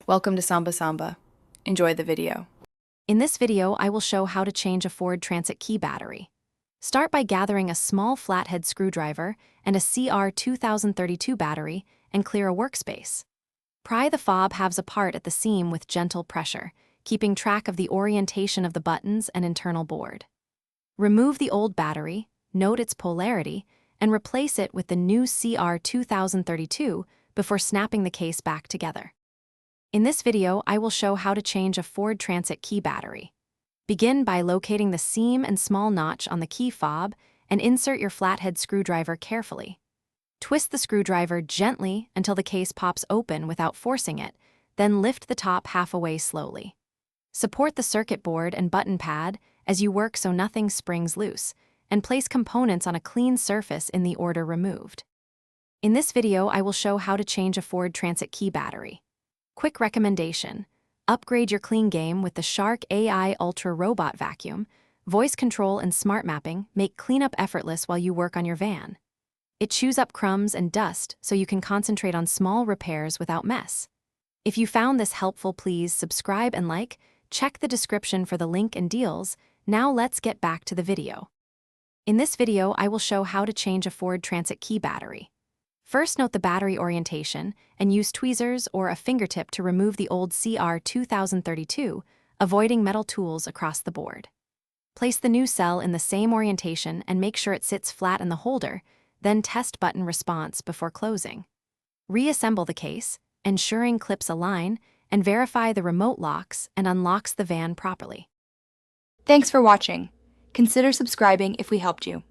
Welcome to Samba Samba. Enjoy the video. In this video, I will show how to change a Ford Transit key battery. Start by gathering a small flathead screwdriver and a CR2032 battery and clear a workspace. Pry the fob halves apart at the seam with gentle pressure, keeping track of the orientation of the buttons and internal board. Remove the old battery, note its polarity, and replace it with the new CR2032 before snapping the case back together. In this video, I will show how to change a Ford Transit key battery. Begin by locating the seam and small notch on the key fob and insert your flathead screwdriver carefully. Twist the screwdriver gently until the case pops open without forcing it, then lift the top half away slowly. Support the circuit board and button pad as you work so nothing springs loose, and place components on a clean surface in the order removed. In this video, I will show how to change a Ford Transit key battery. Quick recommendation: upgrade your clean game with the Shark AI Ultra Robot Vacuum. Voice control and smart mapping make cleanup effortless while you work on your van. It chews up crumbs and dust so you can concentrate on small repairs without mess. If you found this helpful, please subscribe and like. Check the description for the link and deals. Now let's get back to the video. In this video, I will show how to change a Ford Transit key battery. First, note the battery orientation and use tweezers or a fingertip to remove the old CR2032, avoiding metal tools across the board. Place the new cell in the same orientation and make sure it sits flat in the holder, then test button response before closing. Reassemble the case, ensuring clips align, and verify the remote locks and unlocks the van properly. Thanks for watching. Consider subscribing if we helped you.